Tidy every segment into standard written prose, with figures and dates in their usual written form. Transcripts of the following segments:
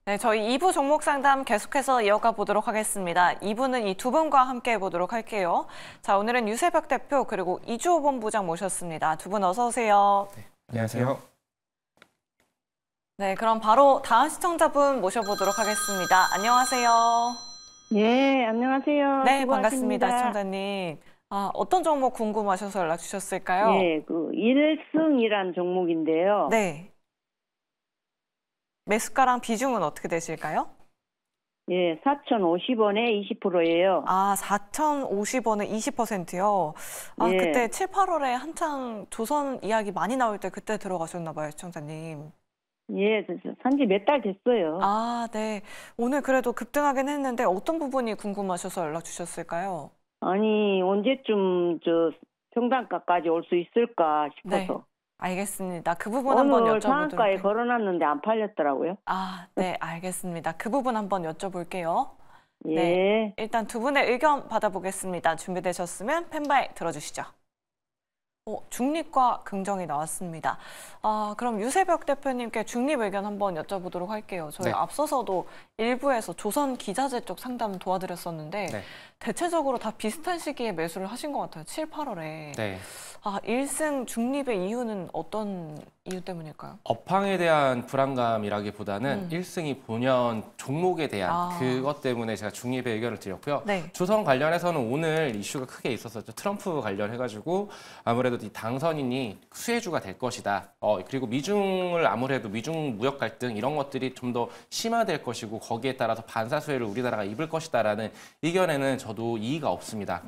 네, 저희 2부 종목 상담 계속해서 이어가 보도록 하겠습니다. 2부는 이 두 분과 함께 해보도록 할게요. 자, 오늘은 유세벽 대표 그리고 이주호 본부장 모셨습니다. 두 분 어서 오세요. 네, 안녕하세요. 네, 그럼 바로 다음 시청자분 모셔보도록 하겠습니다. 안녕하세요. 네, 안녕하세요. 네, 수고하십니다. 반갑습니다, 시청자님. 어떤 종목 궁금하셔서 연락 주셨을까요? 네, 일승이란 종목인데요. 네. 매수가랑 비중은 어떻게 되실까요? 예, 4,050원에 20%예요. 4,050원에 20%요? 예. 그때 7, 8월에 한창 조선 이야기 많이 나올 때 그때 들어가셨나 봐요, 시청자님. 예, 산지 몇 달 됐어요. 네. 오늘 그래도 급등하긴 했는데 어떤 부분이 궁금하셔서 연락 주셨을까요? 아니, 언제쯤 평단가까지 올 수 있을까 싶어서. 네, 알겠습니다. 그 부분 한번 오늘 여쭤보도록 상한가에 할게요. 걸어놨는데 안 팔렸더라고요. 네, 알겠습니다. 그 부분 한번 여쭤볼게요. 예. 네, 일단 두 분의 의견 받아보겠습니다. 준비되셨으면 펜바에 들어주시죠. 중립과 긍정이 나왔습니다. 그럼 유세벽 대표님께 중립 의견 한번 여쭤보도록 할게요. 저희 네. 앞서서도 일부에서 조선 기자재 쪽 상담 도와드렸었는데 네. 대체적으로 다 비슷한 시기에 매수를 하신 것 같아요. 7, 8월에. 네. 1승 중립의 이유는 어떤 이유 때문일까요? 업황에 대한 불안감이라기보다는 1승이 본연 종목에 대한 그것 때문에 제가 중립의 의견을 드렸고요. 네. 조선 관련해서는 오늘 이슈가 크게 있었었죠. 트럼프 관련해가지고 아무래도 이 당선인이 수혜주가 될 것이다. 그리고 미중을 아무래도 미중 무역 갈등 이런 것들이 좀 더 심화될 것이고 거기에 따라서 반사수혜를 우리나라가 입을 것이다라는 의견에는 저도 이의가 없습니다.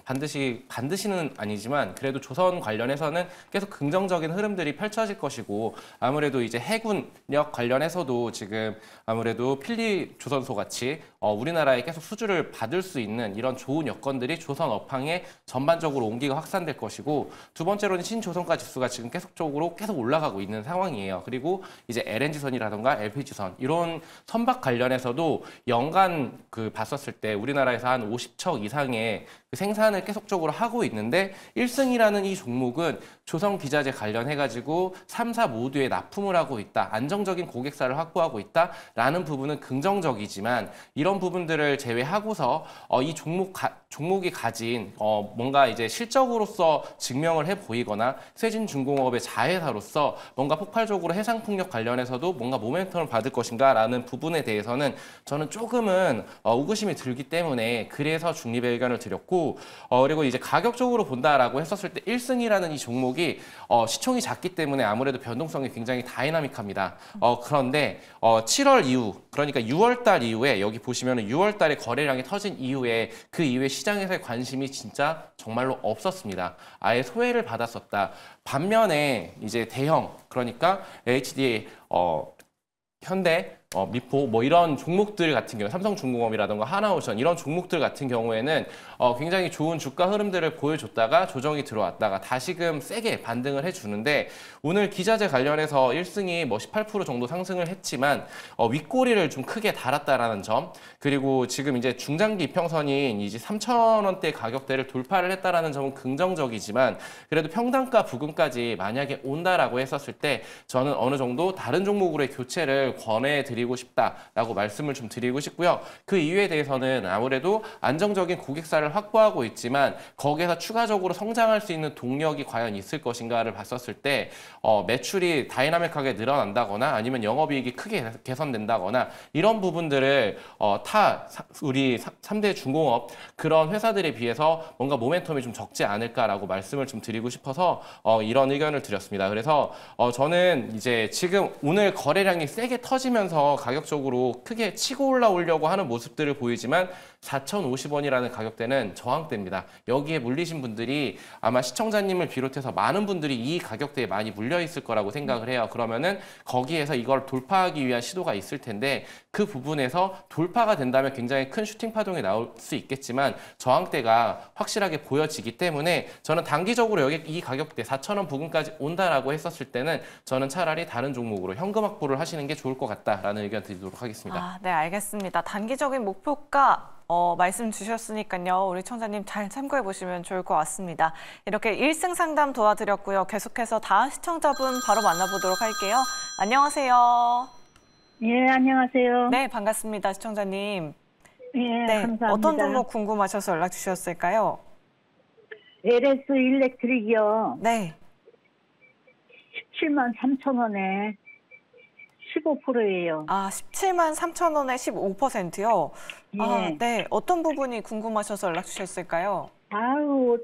반드시는 아니지만 그래도 조선 관련해서는 계속 긍정적인 흐름들이 펼쳐질 것이고 아무래도 이제 해군력 관련해서도 지금 아무래도 필리 조선소 같이 우리나라에 계속 수주를 받을 수 있는 이런 좋은 여건들이 조선 업황에 전반적으로 온기가 확산될 것이고 두 번째로는 신조선가 지수가 지금 계속적으로 계속 올라가고 있는 상황이에요. 그리고 이제 LNG선이라든가 LPG선 이런 선박 관련해서도 연간 봤었을 때 우리나라에서 한 50척 이상의 그 생산을 계속적으로 하고 있는데 1승이라는 이 종목은 조선 기자재 관련해가지고 3, 4 모두에 납품을 하고 있다. 안정적인 고객사를 확보하고 있다라는 부분은 긍정적이지만 이런 부분들을 제외하고서 이 종목이 가진 뭔가 이제 실적으로서 증명을 해 보이거나 세진중공업의 자회사로서 뭔가 폭발적으로 해상풍력 관련해서도 뭔가 모멘텀을 받을 것인가라는 부분에 대해서는 저는 조금은 의구심이 들기 때문에 그래서 중립의 의견을 드렸고 그리고 이제 가격적으로 본다라고 했었을 때 1승이라는 이 종목이 시총이 작기 때문에 아무래도 변동성이 굉장히 다이나믹합니다. 그런데 7월 이후 그러니까 6월 달 이후에 여기 보시면은 6월 달에 거래량이 터진 이후에 그 이후에 시장에서의 관심이 진짜 정말로 없었습니다. 아예 소외를 받았었다. 반면에 이제 대형 그러니까 HDA 현대, 미포 뭐 이런 종목들 같은 경우 삼성중공업이라든가 하나오션 이런 종목들 같은 경우에는 굉장히 좋은 주가 흐름들을 보여줬다가 조정이 들어왔다가 다시금 세게 반등을 해주는데 오늘 기자재 관련해서 1승이 뭐 18% 정도 상승을 했지만 윗꼬리를 좀 크게 달았다라는 점 그리고 지금 이제 중장기 이평선인 이제 3,000원대 가격대를 돌파를 했다라는 점은 긍정적이지만 그래도 평단가 부근까지 만약에 온다라고 했었을 때 저는 어느 정도 다른 종목으로의 교체를 권해드리고 싶다라고 말씀을 좀 드리고 싶고요. 그 이유에 대해서는 아무래도 안정적인 고객사를 확보하고 있지만 거기에서 추가적으로 성장할 수 있는 동력이 과연 있을 것인가를 봤었을 때 매출이 다이나믹하게 늘어난다거나 아니면 영업이익이 크게 개선된다거나 이런 부분들을 우리 3대 중공업 그런 회사들에 비해서 뭔가 모멘텀이 좀 적지 않을까라고 말씀을 좀 드리고 싶어서 이런 의견을 드렸습니다. 그래서 저는 이제 지금 오늘 거래량이 세게 터지면서 가격적으로 크게 치고 올라오려고 하는 모습들을 보이지만 4,050원이라는 가격대는 저항대입니다. 여기에 물리신 분들이 아마 시청자님을 비롯해서 많은 분들이 이 가격대에 많이 물려 있을 거라고 생각을 해요. 그러면은 거기에서 이걸 돌파하기 위한 시도가 있을 텐데 그 부분에서 돌파가 된다면 굉장히 큰 슈팅 파동이 나올 수 있겠지만 저항대가 확실하게 보여지기 때문에 저는 단기적으로 여기 이 가격대 4,000원 부근까지 온다라고 했었을 때는 저는 차라리 다른 종목으로 현금 확보를 하시는 게 좋을 것 같다라는 의견 드리도록 하겠습니다. 네, 알겠습니다. 단기적인 목표가 말씀 주셨으니까요. 우리 청자님 잘 참고해 보시면 좋을 것 같습니다. 이렇게 1승 상담 도와드렸고요. 계속해서 다음 시청자분 바로 만나보도록 할게요. 안녕하세요. 예, 안녕하세요. 네, 반갑습니다. 시청자님. 예, 네, 감사합니다. 어떤 종목 궁금하셔서 연락 주셨을까요? LS 일렉트릭이요. 네. 17만 3천 원에 15%예요. 아, 17만 3천 원에 15%요? 예. 아, 네. 어떤 부분이 궁금하셔서 연락 주셨을까요? 아유,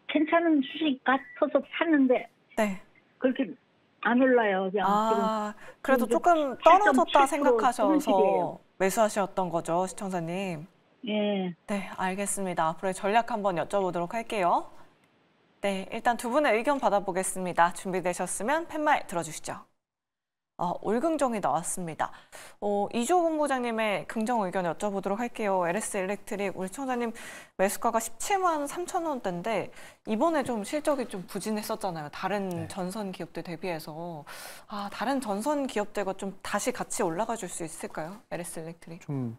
괜찮은 주식 같아서 샀는데 네. 그렇게 안 올라요. 그냥 아, 그래도 지금 조금 떨어졌다 8.7% 생각하셔서 손실이에요. 매수하셨던 거죠, 시청자님. 예. 네, 알겠습니다. 앞으로의 전략 한번 여쭤보도록 할게요. 네, 일단 두 분의 의견 받아보겠습니다. 준비되셨으면 팻말 들어주시죠. 올긍정이 나왔습니다. 이조 본부장님의 긍정 의견 여쭤보도록 할게요. LS 일렉트릭 우리 시청자님 매수가가 17만 3천 원대인데 이번에 좀 실적이 좀 부진했었잖아요. 다른 전선 기업들 대비해서. 다른 전선 기업들과 좀 다시 같이 올라가 줄 수 있을까요? LS 일렉트릭. 좀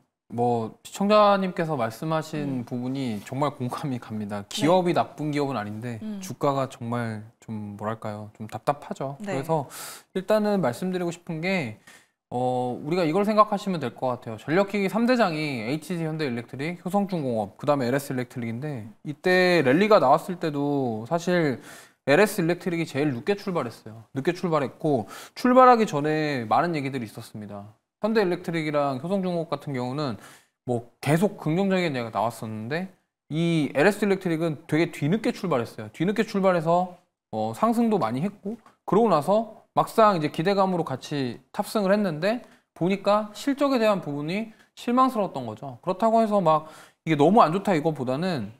시청자님께서 말씀하신 부분이 정말 공감이 갑니다. 기업이 나쁜 기업은 아닌데 주가가 정말 좀 뭐랄까요? 좀 답답하죠. 네. 그래서 일단은 말씀드리고 싶은 게 우리가 이걸 생각하시면 될 것 같아요. 전력기기 3대장이 HG 현대일렉트릭, 효성중공업, 그다음에 LS 일렉트릭인데 이때 랠리가 나왔을 때도 사실 LS 일렉트릭이 제일 늦게 출발했어요. 늦게 출발했고 출발하기 전에 많은 얘기들이 있었습니다. 현대일렉트릭이랑 효성중공업 같은 경우는 뭐 계속 긍정적인 얘기가 나왔었는데 이 LS 일렉트릭은 되게 뒤늦게 출발했어요. 뒤늦게 출발해서 상승도 많이 했고 그러고 나서 막상 이제 기대감으로 같이 탑승을 했는데 보니까 실적에 대한 부분이 실망스러웠던 거죠. 그렇다고 해서 막 이게 너무 안 좋다 이거보다는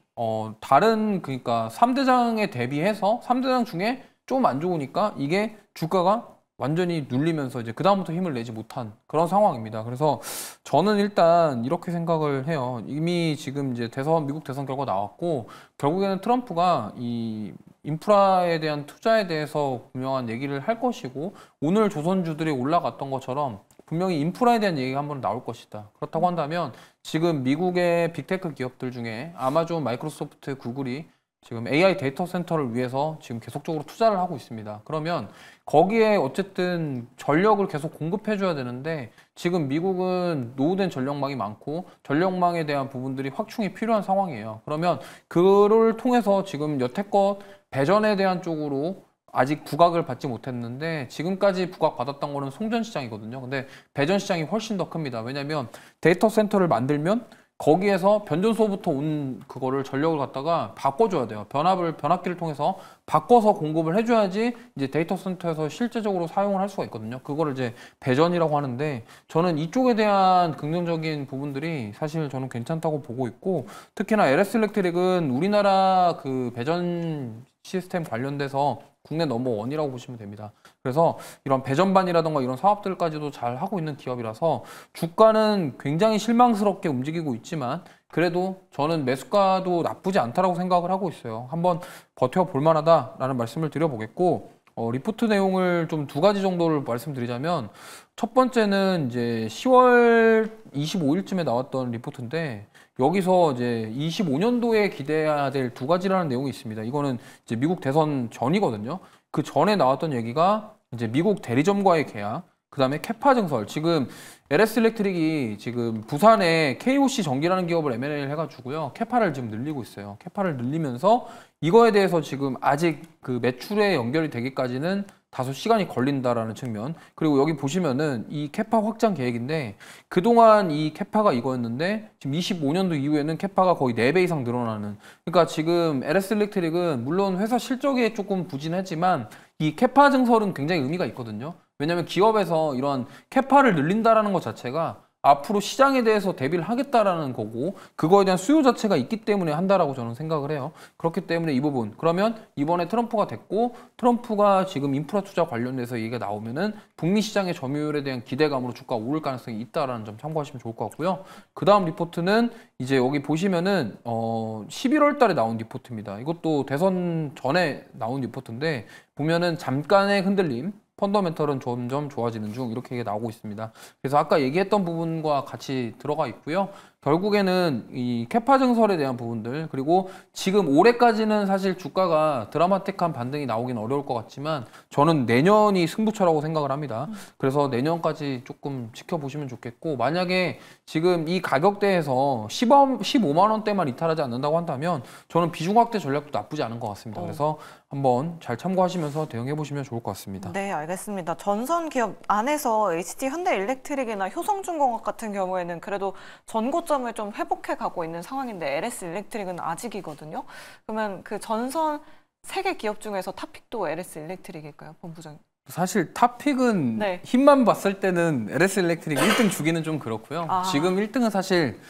다른 그러니까 3대장에 대비해서 3대장 중에 좀 안 좋으니까 이게 주가가 완전히 눌리면서 이제 그다음부터 힘을 내지 못한 그런 상황입니다. 그래서 저는 일단 이렇게 생각을 해요. 이미 지금 이제 미국 대선 결과 나왔고 결국에는 트럼프가 이 인프라에 대한 투자에 대해서 분명한 얘기를 할 것이고 오늘 조선주들이 올라갔던 것처럼 분명히 인프라에 대한 얘기가 한번 나올 것이다. 그렇다고 한다면 지금 미국의 빅테크 기업들 중에 아마존, 마이크로소프트, 구글이 지금 AI 데이터 센터를 위해서 지금 계속적으로 투자를 하고 있습니다. 그러면 거기에 어쨌든 전력을 계속 공급해 줘야 되는데 지금 미국은 노후된 전력망이 많고 전력망에 대한 부분들이 확충이 필요한 상황이에요. 그러면 그를 통해서 지금 여태껏 배전에 대한 쪽으로 아직 부각을 받지 못했는데 지금까지 부각받았던 거는 송전 시장이거든요. 근데 배전 시장이 훨씬 더 큽니다. 왜냐하면 데이터 센터를 만들면 거기에서 변전소부터 온 그거를 전력을 갖다가 바꿔줘야 돼요. 변압기를 통해서 바꿔서 공급을 해줘야지 이제 데이터 센터에서 실제적으로 사용을 할 수가 있거든요. 그거를 이제 배전이라고 하는데 저는 이쪽에 대한 긍정적인 부분들이 사실 저는 괜찮다고 보고 있고 특히나 LS 일렉트릭은 우리나라 그 배전 시스템 관련돼서 국내 넘버원이라고 보시면 됩니다. 그래서 이런 배전반이라던가 이런 사업들까지도 잘 하고 있는 기업이라서 주가는 굉장히 실망스럽게 움직이고 있지만 그래도 저는 매수가도 나쁘지 않다라고 생각을 하고 있어요. 한번 버텨볼 만하다라는 말씀을 드려보겠고 리포트 내용을 좀 두 가지 정도를 말씀드리자면 첫 번째는 이제 10월 25일쯤에 나왔던 리포트인데 여기서 이제 25년도에 기대해야 될 두 가지라는 내용이 있습니다. 이거는 이제 미국 대선 전이거든요. 그 전에 나왔던 얘기가 이제 미국 대리점과의 계약, 그 다음에 캐파 증설. 지금 LS 일렉트릭이 지금 부산에 KOC 전기라는 기업을 M&A를 해가지고요. 캐파를 지금 늘리고 있어요. 캐파를 늘리면서 이거에 대해서 지금 아직 그 매출에 연결이 되기까지는 다소 시간이 걸린다라는 측면. 그리고 여기 보시면은 이 캐파 확장 계획인데 그동안 이 캐파가 이거였는데 지금 25년도 이후에는 캐파가 거의 4배 이상 늘어나는. 그러니까 지금 LS 일렉트릭은 물론 회사 실적이 조금 부진하지만 이 캐파 증설은 굉장히 의미가 있거든요. 왜냐하면 기업에서 이런 캐파를 늘린다라는 것 자체가 앞으로 시장에 대해서 대비를 하겠다라는 거고 그거에 대한 수요 자체가 있기 때문에 한다라고 저는 생각을 해요. 그렇기 때문에 이 부분 그러면 이번에 트럼프가 됐고 트럼프가 지금 인프라 투자 관련돼서 얘기가 나오면은 북미 시장의 점유율에 대한 기대감으로 주가가 오를 가능성이 있다라는 점 참고하시면 좋을 것 같고요. 그 다음 리포트는 이제 여기 보시면은 11월 달에 나온 리포트입니다. 이것도 대선 전에 나온 리포트인데 보면은 잠깐의 흔들림 펀더멘털은 점점 좋아지는 중 이렇게 나오고 있습니다. 그래서 아까 얘기했던 부분과 같이 들어가 있고요. 결국에는 이 캐파 증설에 대한 부분들 그리고 지금 올해까지는 사실 주가가 드라마틱한 반등이 나오긴 어려울 것 같지만 저는 내년이 승부처라고 생각을 합니다. 그래서 내년까지 조금 지켜보시면 좋겠고 만약에 지금 이 가격대에서 15만 원대만 이탈하지 않는다고 한다면 저는 비중 확대 전략도 나쁘지 않은 것 같습니다. 그래서 한번 잘 참고하시면서 대응해 보시면 좋을 것 같습니다. 네, 알겠습니다. 전선 기업 안에서 HD 현대일렉트릭이나 효성중공업 같은 경우에는 그래도 전고점을 좀 회복해 가고 있는 상황인데 LS 일렉트릭은 아직이거든요. 그러면 그 전선 세 개 기업 중에서 탑픽도 LS 일렉트릭일까요, 본부장님? 사실 탑픽은 네. 힘만 봤을 때는 LS 일렉트릭 1등 주기는 좀 그렇고요. 지금 1등은 사실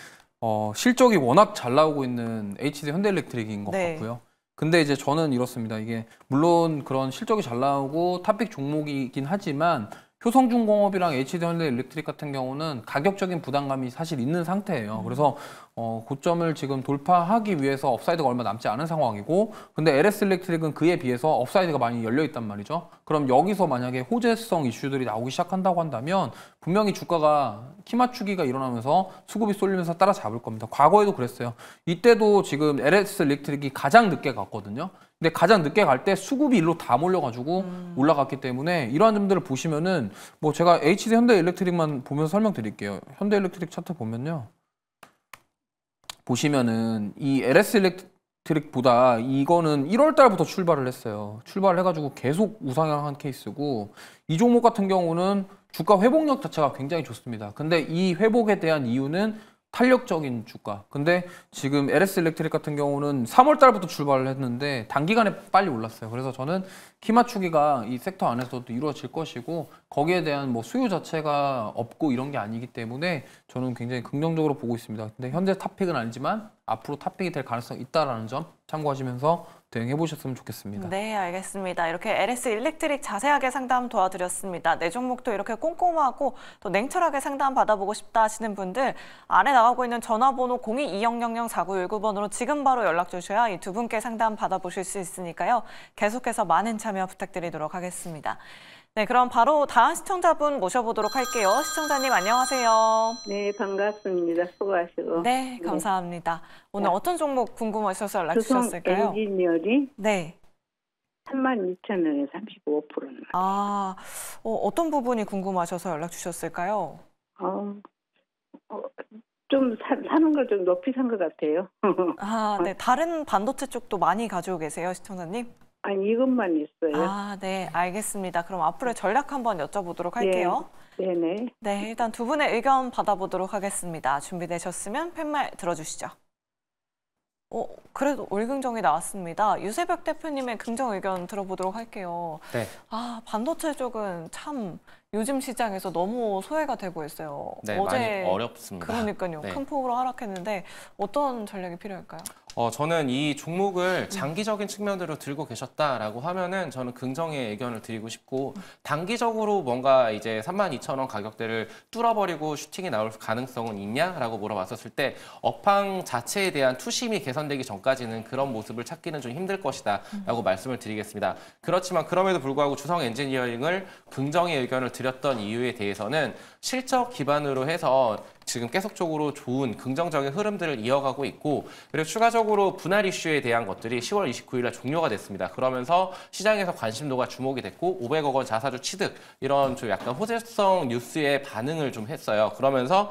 실적이 워낙 잘 나오고 있는 HD 현대일렉트릭인 것 네. 같고요. 근데 이제 저는 이렇습니다. 이게 물론 그런 실적이 잘 나오고 탑픽 종목이긴 하지만 효성중공업이랑 HD 현대일렉트릭 같은 경우는 가격적인 부담감이 사실 있는 상태예요. 그래서 고점을 지금 돌파하기 위해서 업사이드가 얼마 남지 않은 상황이고 근데 LS 일렉트릭은 그에 비해서 업사이드가 많이 열려 있단 말이죠. 그럼 여기서 만약에 호재성 이슈들이 나오기 시작한다고 한다면 분명히 주가가 키 맞추기가 일어나면서 수급이 쏠리면서 따라잡을 겁니다. 과거에도 그랬어요. 이때도 지금 LS 일렉트릭이 가장 늦게 갔거든요. 근데 가장 늦게 갈 때 수급이 일로 다 몰려가지고 올라갔기 때문에 이러한 점들을 보시면은 뭐 제가 HD 현대일렉트릭만 보면서 설명드릴게요. 현대일렉트릭 차트 보면요. 보시면은 이 LS 일렉트릭보다 이거는 1월 달부터 출발을 했어요. 출발을 해가지고 계속 우상향한 케이스고 이 종목 같은 경우는 주가 회복력 자체가 굉장히 좋습니다. 근데 이 회복에 대한 이유는 탄력적인 주가. 근데 지금 LS 일렉트릭 같은 경우는 3월 달부터 출발을 했는데 단기간에 빨리 올랐어요. 그래서 저는 키 맞추기가 이 섹터 안에서도 이루어질 것이고 거기에 대한 뭐 수요 자체가 없고 이런 게 아니기 때문에 저는 굉장히 긍정적으로 보고 있습니다. 근데 현재 탑픽은 아니지만 앞으로 탑픽이 될 가능성이 있다라는 점 참고하시면서 대응해 보셨으면 좋겠습니다. 네, 알겠습니다. 이렇게 LS 일렉트릭 자세하게 상담 도와드렸습니다. 내 종목도 이렇게 꼼꼼하고 또 냉철하게 상담 받아보고 싶다 하시는 분들 아래 나가고 있는 전화번호 02-2000-4919번으로 지금 바로 연락 주셔야 이 두 분께 상담 받아보실 수 있으니까요. 계속해서 많은 참여 부탁드리도록 하겠습니다. 네, 그럼 바로 다음 시청자분 모셔보도록 할게요. 시청자님 안녕하세요. 네, 반갑습니다. 수고하시고. 네, 감사합니다. 오늘 어떤 종목 궁금하셔서 연락 주성 주셨을까요? 엔지니어링 네. 32,000원에 35%는. 어떤 부분이 궁금하셔서 연락 주셨을까요? 좀 사는 걸 좀 높이 산 것 같아요. 네. 다른 반도체 쪽도 많이 가지고 계세요, 시청자님? 아니, 이것만 있어요. 네. 알겠습니다. 그럼 앞으로의 전략 한번 여쭤보도록 할게요. 네네. 네. 일단 두 분의 의견 받아보도록 하겠습니다. 준비되셨으면 팻말 들어주시죠. 그래도 올긍정이 나왔습니다. 유세벽 대표님의 긍정 의견 들어보도록 할게요. 네. 반도체 쪽은 참 요즘 시장에서 너무 소외가 되고 있어요. 네, 어제 많이 어렵습니다. 그러니까요. 네. 큰 폭으로 하락했는데 어떤 전략이 필요할까요? 저는 이 종목을 장기적인 측면으로 들고 계셨다라고 하면은 저는 긍정의 의견을 드리고 싶고 단기적으로 뭔가 이제 32,000원 가격대를 뚫어버리고 슈팅이 나올 가능성은 있냐라고 물어봤었을 때 업황 자체에 대한 투심이 개선되기 전까지는 그런 모습을 찾기는 좀 힘들 것이다라고 말씀을 드리겠습니다. 그렇지만 그럼에도 불구하고 주성 엔지니어링을 긍정의 의견을 드렸던 이유에 대해서는 실적 기반으로 해서 지금 계속적으로 좋은 긍정적인 흐름들을 이어가고 있고 그리고 추가적으로 분할 이슈에 대한 것들이 10월 29일 날 종료가 됐습니다. 그러면서 시장에서 관심도가 주목이 됐고 500억 원 자사주 취득 이런 좀 약간 호재성 뉴스에 반응을 좀 했어요. 그러면서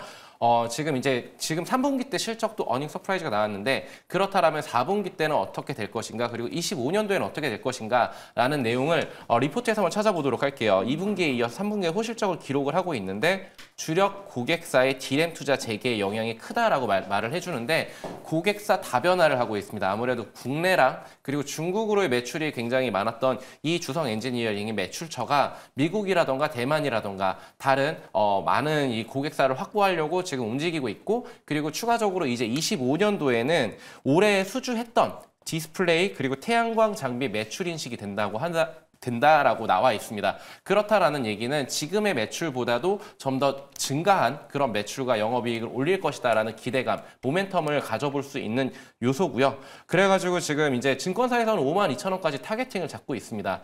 지금 3분기 때 실적도 어닝 서프라이즈가 나왔는데 그렇다라면 4분기 때는 어떻게 될 것인가 그리고 25년도에는 어떻게 될 것인가 라는 내용을 리포트에서 한번 찾아보도록 할게요. 2분기에 이어서 3분기에 호실적을 기록을 하고 있는데 주력 고객사의 디램 투자 재개의 영향이 크다라고 말을 해주는데 고객사 다변화를 하고 있습니다. 아무래도 국내랑 그리고 중국으로의 매출이 굉장히 많았던 이 주성 엔지니어링의 매출처가 미국이라던가 대만이라던가 다른 많은 이 고객사를 확보하려고 지금 움직이고 있고 그리고 추가적으로 이제 25년도에는 올해 수주했던 디스플레이 그리고 태양광 장비 매출 인식이 된다라고 나와 있습니다. 그렇다라는 얘기는 지금의 매출보다도 좀 더 증가한 그런 매출과 영업이익을 올릴 것이다라는 기대감, 모멘텀을 가져볼 수 있는 요소고요. 그래가지고 지금 이제 증권사에서는 52,000원까지 타겟팅을 잡고 있습니다.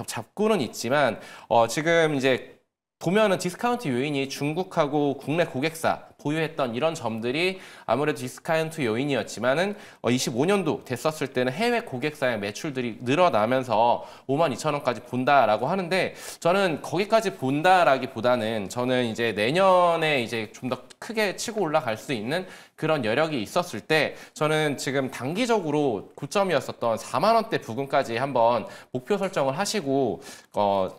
잡고는 있지만 지금 이제 보면은 디스카운트 요인이 중국하고 국내 고객사 보유했던 이런 점들이 아무래도 디스카운트 요인이었지만은 25년도 됐었을 때는 해외 고객사의 매출들이 늘어나면서 52,000원까지 본다라고 하는데 저는 거기까지 본다라기보다는 저는 이제 내년에 이제 좀 더 크게 치고 올라갈 수 있는 그런 여력이 있었을 때 저는 지금 단기적으로 고점이었었던 4만 원대 부근까지 한번 목표 설정을 하시고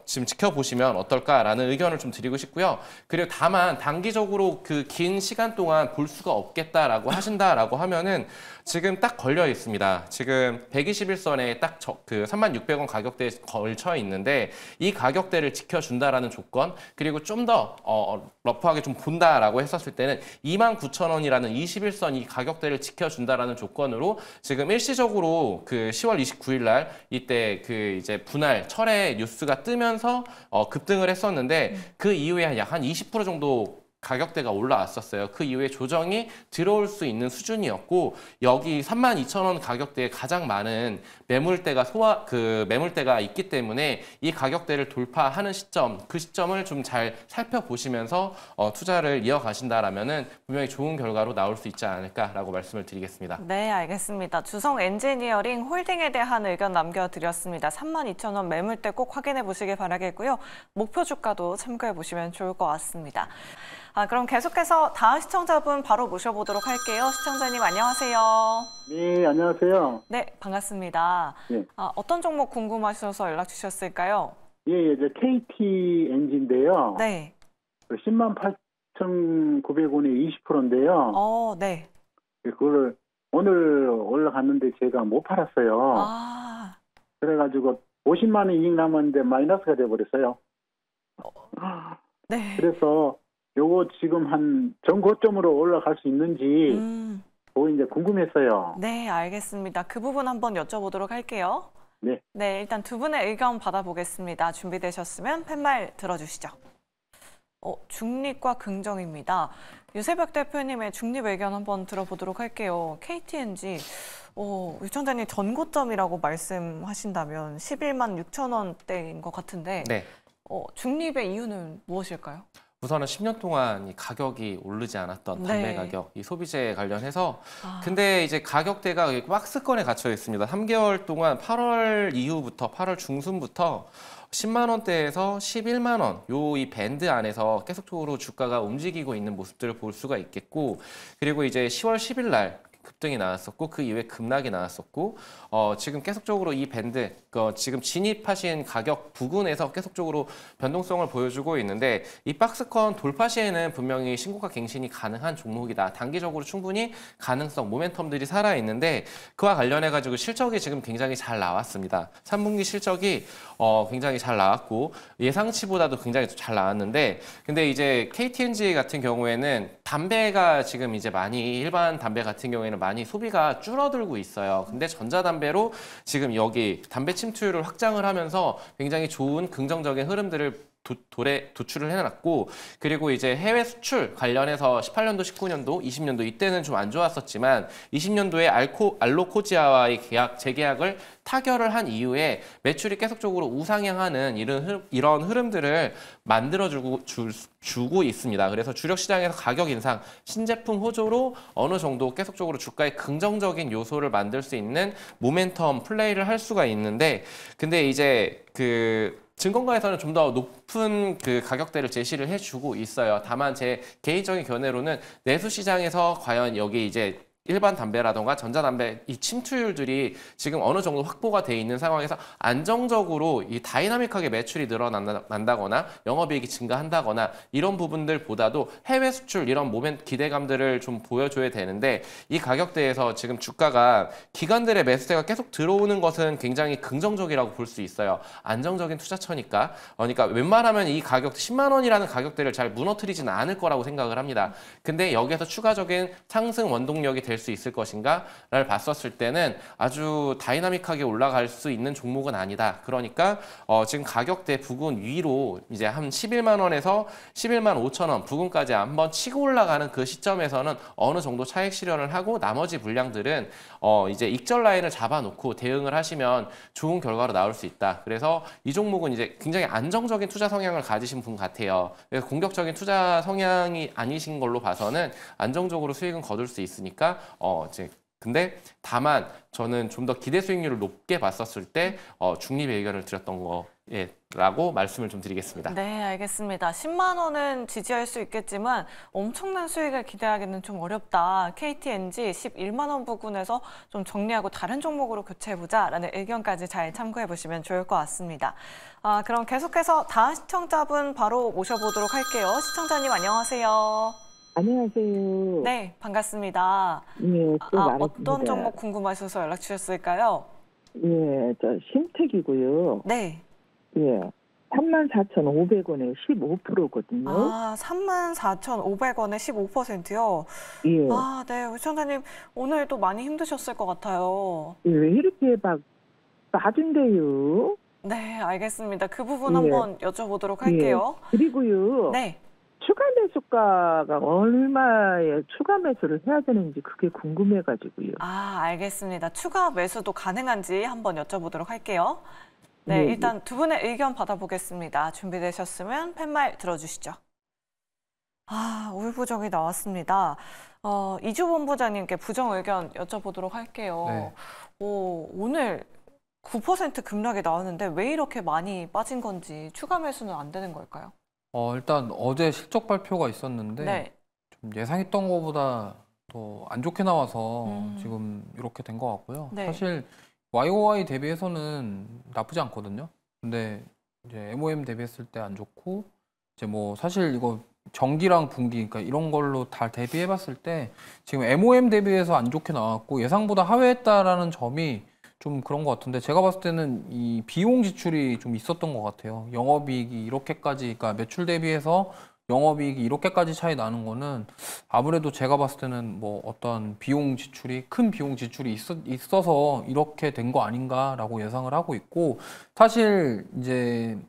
지금 지켜보시면 어떨까라는 의견을 좀 드리고 싶고요. 그리고 다만 단기적으로 그 긴 시간 동안 볼 수가 없겠다라고 하신다라고 하면은 지금 딱 걸려 있습니다. 지금 121선에 딱 그 36,000원 가격대에 걸쳐 있는데 이 가격대를 지켜준다라는 조건 그리고 좀 더 러프하게 좀 본다라고 했었을 때는 29,000원이라는 21선 이 가격대를 지켜준다라는 조건으로 지금 일시적으로 그 10월 29일 날 이때 그 이제 분할 철회 뉴스가 뜨면서 급등을 했었는데 그 이후에 약 한 20% 정도 가격대가 올라왔었어요. 그 이후에 조정이 들어올 수 있는 수준이었고 여기 32,000원 가격대에 가장 많은 매물대가 매물대가 있기 때문에 이 가격대를 돌파하는 시점, 그 시점을 좀 잘 살펴보시면서 투자를 이어가신다라면은 분명히 좋은 결과로 나올 수 있지 않을까라고 말씀을 드리겠습니다. 네, 알겠습니다. 주성 엔지니어링 홀딩에 대한 의견 남겨드렸습니다. 32,000원 매물대 꼭 확인해 보시길 바라겠고요. 목표 주가도 참고해 보시면 좋을 것 같습니다. 그럼 계속해서 다음 시청자분 바로 모셔보도록 할게요. 시청자님 안녕하세요. 네, 안녕하세요. 네, 반갑습니다. 네. 어떤 종목 궁금하셔서 연락 주셨을까요? 예, 저 KT 엔진인데요. 네. 108,900원에 20%인데요. 네. 그거를 오늘 올라갔는데 제가 못 팔았어요. 그래가지고 50만 원 이익 남았는데 마이너스가 돼버렸어요. 네. 그래서 요거 지금 한 전고점으로 올라갈 수 있는지 그거 이제 궁금했어요. 네, 알겠습니다. 그 부분 한번 여쭤보도록 할게요. 네. 네, 일단 두 분의 의견 받아보겠습니다. 준비되셨으면 펜말 들어주시죠. 중립과 긍정입니다. 유세벽 대표님의 중립 의견 한번 들어보도록 할게요. KTNG, 유청자님 전고점이라고 말씀하신다면 11만 6천 원대인 것 같은데 네. 중립의 이유는 무엇일까요? 우선은 10년 동안 이 가격이 오르지 않았던 담배 네. 가격, 이 소비재 관련해서 근데 이제 가격대가 박스권에 갇혀 있습니다. 3개월 동안 8월 이후부터 8월 중순부터 10만 원대에서 11만 원, 이 밴드 안에서 계속적으로 주가가 움직이고 있는 모습들을 볼 수가 있겠고, 그리고 이제 10월 10일 날 급등이 나왔었고 그 이후에 급락이 나왔었고 지금 계속적으로 이 밴드 지금 진입하신 가격 부근에서 계속적으로 변동성을 보여주고 있는데 이 박스권 돌파 시에는 분명히 신고가 갱신이 가능한 종목이다. 단기적으로 충분히 가능성, 모멘텀들이 살아있는데 그와 관련해 가지고 실적이 지금 굉장히 잘 나왔습니다. 3분기 실적이 굉장히 잘 나왔고 예상치보다도 굉장히 잘 나왔는데 근데 이제 KTNG 같은 경우에는 담배가 지금 이제 많이 일반 담배 같은 경우에는 많이 소비가 줄어들고 있어요. 근데 전자담배로 지금 여기 담배 침투율을 확장을 하면서 굉장히 좋은 긍정적인 흐름들을 도출을 해놨고 그리고 이제 해외 수출 관련해서 18년도, 19년도, 20년도 이때는 좀 안 좋았었지만 20년도에 알로코지아와의 재계약을 타결을 한 이후에 매출이 계속적으로 우상향하는 이런 흐름들을 만들어주고 있습니다. 그래서 주력 시장에서 가격 인상, 신제품 호조로 어느 정도 계속적으로 주가에 긍정적인 요소를 만들 수 있는 모멘텀 플레이를 할 수가 있는데 근데 이제 증권가에서는 좀 더 높은 가격대를 제시를 해주고 있어요. 다만 제 개인적인 견해로는 내수 시장에서 과연 여기 이제 일반 담배라던가 전자담배 이 침투율들이 지금 어느 정도 확보가 돼 있는 상황에서 안정적으로 이 다이나믹하게 매출이 늘어난다거나 영업이익이 증가한다거나 이런 부분들보다도 해외 수출 이런 기대감들을 좀 보여줘야 되는데 이 가격대에서 지금 주가가 기관들의 매수세가 계속 들어오는 것은 굉장히 긍정적이라고 볼 수 있어요. 안정적인 투자처니까. 그러니까 웬만하면 이 가격 10만 원이라는 가격대를 잘 무너뜨리지는 않을 거라고 생각을 합니다. 근데 여기에서 추가적인 상승 원동력이 될 수 있을 것인가를 봤었을 때는 아주 다이나믹하게 올라갈 수 있는 종목은 아니다. 그러니까 지금 가격대 부근 위로 이제 한 11만 원에서 11만 5천 원 부근까지 한번 치고 올라가는 그 시점에서는 어느 정도 차익 실현을 하고 나머지 물량들은 이제 익절 라인을 잡아놓고 대응을 하시면 좋은 결과로 나올 수 있다. 그래서 이 종목은 이제 굉장히 안정적인 투자 성향을 가지신 분 같아요. 그래서 공격적인 투자 성향이 아니신 걸로 봐서는 안정적으로 수익은 거둘 수 있으니까 이제 근데 다만 저는 좀 더 기대 수익률을 높게 봤었을 때 중립의 의견을 드렸던 거라고 말씀을 좀 드리겠습니다. 네, 알겠습니다. 10만 원은 지지할 수 있겠지만 엄청난 수익을 기대하기는 좀 어렵다. KTNG 11만 원 부근에서 좀 정리하고 다른 종목으로 교체해보자라는 의견까지 잘 참고해보시면 좋을 것 같습니다. 그럼 계속해서 다음 시청자분 바로 모셔보도록 할게요. 시청자님 안녕하세요. 안녕하세요. 네, 반갑습니다. 예, 어떤 종목 궁금하셔서 연락 주셨을까요? 예, 저 신택이고요. 네. 예, 34,500원에 15%거든요. 34,500원에 15%요? 예. 네, 우리 시청자님 오늘 또 많이 힘드셨을 것 같아요. 예, 왜 이렇게 막 빠진대요? 네, 알겠습니다. 그 부분 예. 한번 여쭤보도록 할게요. 예. 그리고요. 네. 추가 매수가가 얼마에 추가 매수를 해야 되는지 그게 궁금해가지고요. 알겠습니다. 추가 매수도 가능한지 한번 여쭤보도록 할게요. 네, 예, 일단 두 분의 의견 받아보겠습니다. 준비되셨으면 팻말 들어주시죠. 울부정이 나왔습니다. 이주 본부장님께 부정 의견 여쭤보도록 할게요. 네. 오늘 9% 급락이 나왔는데 왜 이렇게 많이 빠진 건지 추가 매수는 안 되는 걸까요? 일단 어제 실적 발표가 있었는데 네. 좀 예상했던 것보다 더 안 좋게 나와서 지금 이렇게 된 것 같고요. 네. 사실 YOY 대비해서는 나쁘지 않거든요. 근데 이제 MOM 대비했을 때 안 좋고 이제 뭐 사실 이거 정기랑 분기 그러니까 이런 걸로 다 대비해봤을 때 지금 MOM 대비해서 안 좋게 나왔고 예상보다 하회했다라는 점이 좀 그런 것 같은데 제가 봤을 때는 이 비용 지출이 좀 있었던 것 같아요. 영업이익이 이렇게까지 그러니까 매출 대비해서 영업이익이 이렇게까지 차이 나는 거는 아무래도 제가 봤을 때는 뭐 어떤 비용 지출이 큰 비용 지출이 있어서 이렇게 된 거 아닌가라고 예상을 하고 있고 사실 이제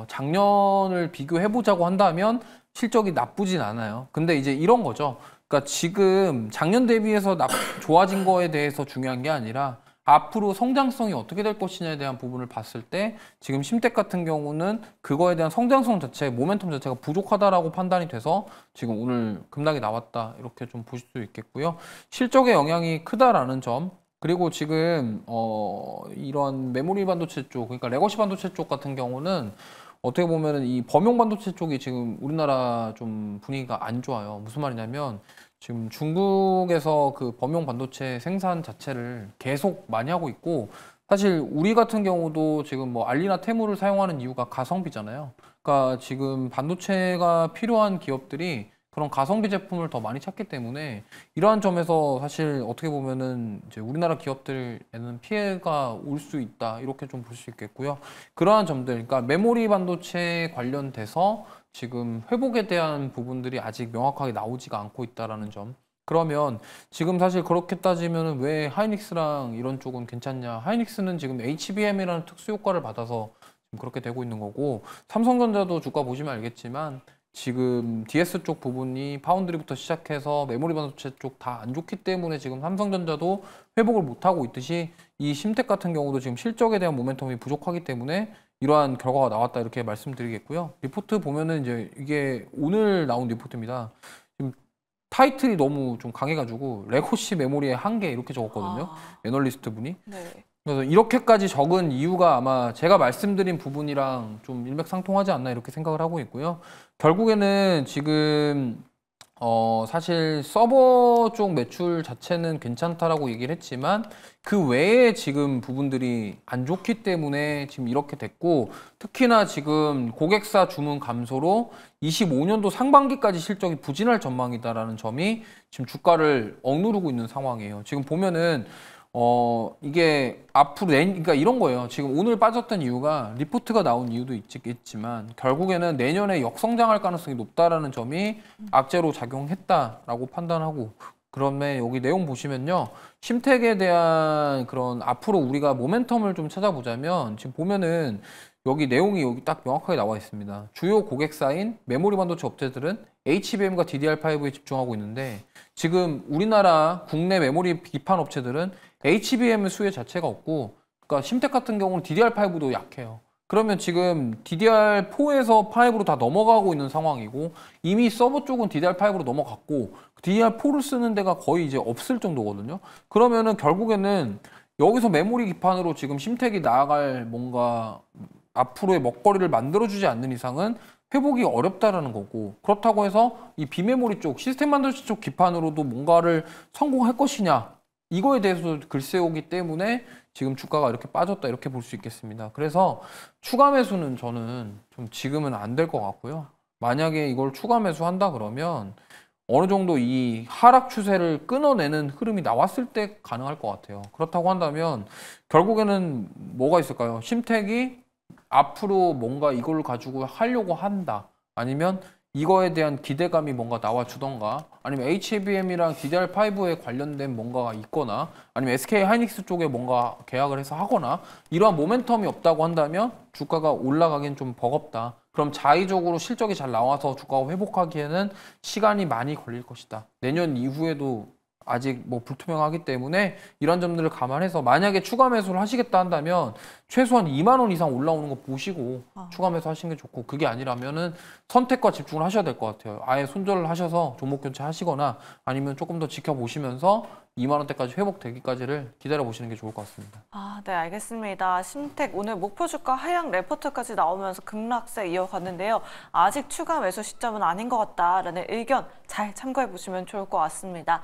작년을 비교해 보자고 한다면 실적이 나쁘진 않아요. 근데 이제 이런 거죠. 그러니까 지금 작년 대비해서 좋아진 거에 대해서 중요한 게 아니라 앞으로 성장성이 어떻게 될 것이냐에 대한 부분을 봤을 때 지금 심택 같은 경우는 그거에 대한 성장성 자체, 모멘텀 자체가 부족하다라고 판단이 돼서 지금 오늘 급락이 나왔다 이렇게 좀 보실 수 있겠고요. 실적의 영향이 크다라는 점 그리고 지금 이런 메모리 반도체 쪽 그러니까 레거시 반도체 쪽 같은 경우는 어떻게 보면은 이 범용 반도체 쪽이 지금 우리나라 좀 분위기가 안 좋아요. 무슨 말이냐면 지금 중국에서 그 범용 반도체 생산 자체를 계속 많이 하고 있고 사실 우리 같은 경우도 지금 뭐 알리나 테무를 사용하는 이유가 가성비잖아요. 그러니까 지금 반도체가 필요한 기업들이 그런 가성비 제품을 더 많이 찾기 때문에 이러한 점에서 사실 어떻게 보면은 이제 우리나라 기업들에는 피해가 올 수 있다 이렇게 좀 볼 수 있겠고요. 그러한 점들, 그러니까 메모리 반도체 관련돼서 지금 회복에 대한 부분들이 아직 명확하게 나오지가 않고 있다라는 점. 그러면 지금 사실 그렇게 따지면 왜 하이닉스랑 이런 쪽은 괜찮냐? 하이닉스는 지금 HBM이라는 특수 효과를 받아서 지금 그렇게 되고 있는 거고 삼성전자도 주가 보시면 알겠지만. 지금 DS 쪽 부분이 파운드리부터 시작해서 메모리 반도체 쪽 다 안 좋기 때문에 지금 삼성전자도 회복을 못하고 있듯이 이 심택 같은 경우도 지금 실적에 대한 모멘텀이 부족하기 때문에 이러한 결과가 나왔다 이렇게 말씀드리겠고요. 리포트 보면은 이제 이게 오늘 나온 리포트입니다. 지금 타이틀이 너무 좀 강해가지고 레거시 메모리에 한계 이렇게 적었거든요. 애널리스트 분이. 네. 그래서 이렇게까지 적은 이유가 아마 제가 말씀드린 부분이랑 좀 일맥상통하지 않나 이렇게 생각을 하고 있고요. 결국에는 지금 사실 서버 쪽 매출 자체는 괜찮다라고 얘기를 했지만 그 외에 지금 부분들이 안 좋기 때문에 지금 이렇게 됐고 특히나 지금 고객사 주문 감소로 25년도 상반기까지 실적이 부진할 전망이다라는 점이 지금 주가를 억누르고 있는 상황이에요. 지금 보면은 이게 앞으로 그러니까 이런 거예요. 지금 오늘 빠졌던 이유가 리포트가 나온 이유도 있겠지만 결국에는 내년에 역성장할 가능성이 높다라는 점이 악재로 작용했다라고 판단하고 그러면 여기 내용 보시면요. 심택에 대한 그런 앞으로 우리가 모멘텀을 좀 찾아보자면 지금 보면은 여기 내용이 여기 딱 명확하게 나와 있습니다. 주요 고객사인 메모리 반도체 업체들은 HBM과 DDR5에 집중하고 있는데 지금 우리나라 국내 메모리 기판 업체들은 HBM 수요 자체가 없고 그러니까 심택 같은 경우는 DDR5도 약해요. 그러면 지금 DDR4에서 5로 다 넘어가고 있는 상황이고 이미 서버 쪽은 DDR5로 넘어갔고 DDR4를 쓰는 데가 거의 이제 없을 정도거든요. 그러면은 결국에는 여기서 메모리 기판으로 지금 심택이 나아갈 뭔가 앞으로의 먹거리를 만들어주지 않는 이상은 회복이 어렵다라는 거고 그렇다고 해서 이 비메모리 쪽 시스템 만들기 쪽 기판으로도 뭔가를 성공할 것이냐 이거에 대해서 글쎄오기 때문에 지금 주가가 이렇게 빠졌다 이렇게 볼 수 있겠습니다. 그래서 추가 매수는 저는 좀 지금은 안 될 것 같고요. 만약에 이걸 추가 매수한다 그러면 어느 정도 이 하락 추세를 끊어내는 흐름이 나왔을 때 가능할 것 같아요. 그렇다고 한다면 결국에는 뭐가 있을까요? 심택이 앞으로 뭔가 이걸 가지고 하려고 한다. 아니면 이거에 대한 기대감이 뭔가 나와주던가 아니면 HBM이랑 DDR5에 관련된 뭔가가 있거나 아니면 SK 하이닉스 쪽에 뭔가 계약을 해서 하거나 이러한 모멘텀이 없다고 한다면 주가가 올라가긴 좀 버겁다. 그럼 자의적으로 실적이 잘 나와서 주가가 회복하기에는 시간이 많이 걸릴 것이다. 내년 이후에도 아직 뭐 불투명하기 때문에 이런 점들을 감안해서 만약에 추가 매수를 하시겠다 한다면 최소한 2만 원 이상 올라오는 거 보시고 추가 매수 하시는 게 좋고 그게 아니라면은 선택과 집중을 하셔야 될 것 같아요. 아예 손절을 하셔서 종목 교체하시거나 아니면 조금 더 지켜보시면서 2만 원대까지 회복되기까지를 기다려 보시는 게 좋을 것 같습니다. 네, 알겠습니다. 심택 오늘 목표 주가 하향 레포트까지 나오면서 급락세 이어갔는데요. 아직 추가 매수 시점은 아닌 것 같다라는 의견 잘 참고해 보시면 좋을 것 같습니다.